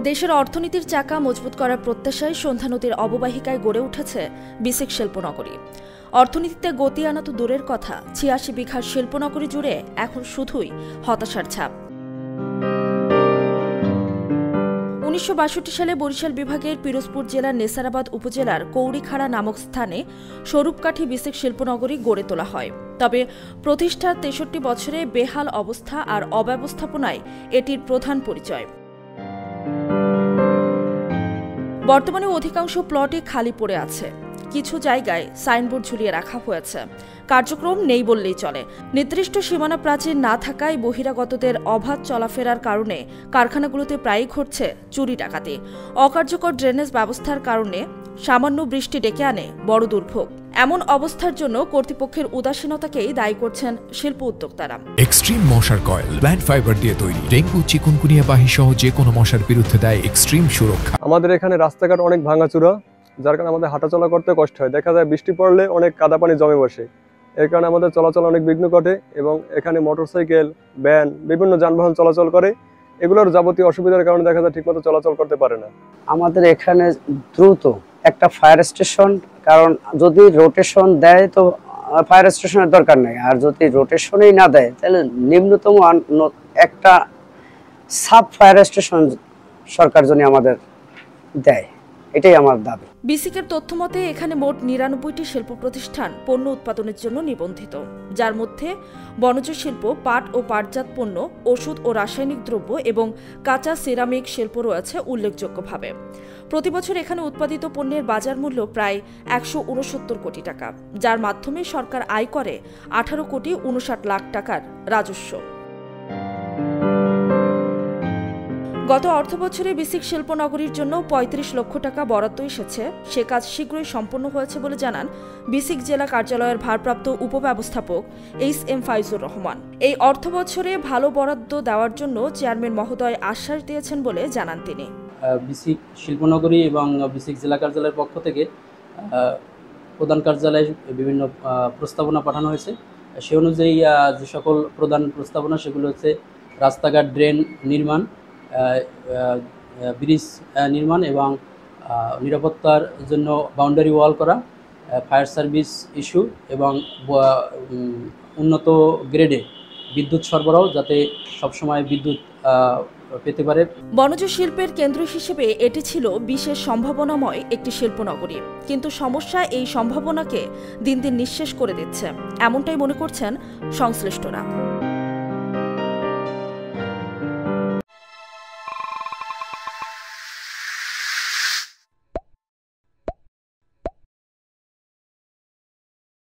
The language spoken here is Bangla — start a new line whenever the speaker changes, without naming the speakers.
দেশের অর্থনীতির চাকা মজবুত করার প্রত্যাশায় সন্ধ্যা নদীর অববাহিকায় গড়ে উঠেছে বিসিক শিল্পনগরী। অর্থনীতিতে গতি আনা তো দূরের কথা, ৮৬ বিঘার শিল্পনগরী জুড়ে এখন শুধুই হতাশার ছাপ। ১৯৬২ সালে বরিশাল বিভাগের পিরোজপুর জেলার নেসারাবাদ উপজেলার কৌড়িখাড়া নামক স্থানে স্বরূপকাঠি বিসিক শিল্পনগরী গড়ে তোলা হয়। তবে প্রতিষ্ঠার ৬৩ বছরে বেহাল অবস্থা আর অব্যবস্থাপনায় এটির প্রধান পরিচয়। বর্তমানে অধিকাংশ প্লটে খালি পড়ে আছে, কিছু জায়গায় সাইনবোর্ড ঝুলিয়ে রাখা হয়েছে। কার্যক্রম নেই বললেই চলে। নির্দিষ্ট সীমানা প্রাচীর না থাকায় বহিরাগতদের অবাধ চলাফেরার কারণে কারখানাগুলোতে প্রায়ই ঘটছে চুরি ডাকাতি। অকার্যকর ড্রেনেজ ব্যবস্থার কারণে সামান্য বৃষ্টি ডেকে আনে বড় দুর্ভোগ। এমন অবস্থার জন্য কর্তৃপক্ষের উদাসীনতাকেই দায়ী করছেন শিল্প উদ্যোক্তারা।
এক্সট্রিম মশার কয়েল প্ল্যান্ট ফাইবার দিয়ে তৈরি, ডেঙ্গু চিকুনগুনিয়া বাহি সহ যে কোনো মশার বিরুদ্ধে দেয় এক্সট্রিম সুরক্ষা।
আমাদের এখানে রাস্তাঘাট অনেক ভাঙাচুরা, যার কারণে আমাদের হাঁটাচলা করতে কষ্ট হয়। দেখা যায় বৃষ্টি পড়লে অনেক কাদা পানি জমে বসে, এর কারণে আমাদের চলাচল অনেক বিঘ্ন ঘটে এবং এখানে মোটরসাইকেল, ভ্যান, বিভিন্ন যানবাহন চলাচল করে। এগুলোর যাবতীয় অসুবিধার কারণে দেখা যায় ঠিকমতো চলাচল করতে পারে না।
আমাদের এখানে দ্রুত একটা ফায়ার স্টেশন, কারণ যদি রোটেশন দেয় তো ফায়ার স্টেশনের দরকার নেই, আর যদি রোটেশনই না দেয় তাহলে নিম্নতম একটা সাব ফায়ার স্টেশন সরকার যদি আমাদের দেয়, এটাই আমার দাবি।
বিসিকের তথ্য মতে এখানে মোট ৯৯টি শিল্প প্রতিষ্ঠান পণ্য উৎপাদনের জন্য নিবন্ধিত, যার মধ্যে বনজ শিল্প, পাট ও পাটজাত পণ্য, ওষুধ ও রাসায়নিক দ্রব্য এবং কাঁচা সিরামিক শিল্প রয়েছে উল্লেখযোগ্যভাবে। প্রতিবছর এখানে উৎপাদিত পণ্যের বাজার মূল্য প্রায় ১৬৯ কোটি টাকা, যার মাধ্যমে সরকার আয় করে ১৮ কোটি ৫৯ লাখ টাকার রাজস্ব। গত অর্থবছরে বিসিক শিল্পনগরীর জন্য ৩৫ লক্ষ টাকা বরাদ্দ এসেছে। সে কাজ শীঘ্রই সম্পন্ন হয়েছে বলে জানান বিসিক জেলা কার্যালয়ের ভারপ্রাপ্ত উপব্যবস্থাপক এইচ.এম. ফাইজুর রহমান। এই অর্থবছরে ভালো বরাদ্দ দেওয়ার জন্য চেয়ারম্যান মহোদয় আশ্বাস দিয়েছেন বলে জানান তিনি।
বিসিক শিল্পনগরী এবং বিসিক জেলা কার্যালয়ের পক্ষ থেকে প্রধান কার্যালয়ে বিভিন্ন প্রস্তাবনা পাঠানো হয়েছে। সে অনুযায়ী যে সকল প্রধান প্রস্তাবনা সেগুলো হচ্ছে রাস্তাঘাট, ড্রেন নির্মাণ, ব্রিজ নির্মাণ এবং নিরাপত্তার জন্য বাউন্ডারি ওয়াল করা, ফায়ার সার্ভিস ইস্যু এবং উন্নত গ্রেডে বিদ্যুৎ সরবরাহ, যাতে সবসময় বিদ্যুৎ পেতে পারে।
বনজ শিল্পের কেন্দ্র হিসেবে এটি ছিল বিশেষ সম্ভাবনাময় একটি শিল্পনগরী, কিন্তু সমস্যা এই সম্ভাবনাকে দিন দিন নিঃশেষ করে দিচ্ছে, এমনটাই মনে করছেন সংশ্লিষ্টরা।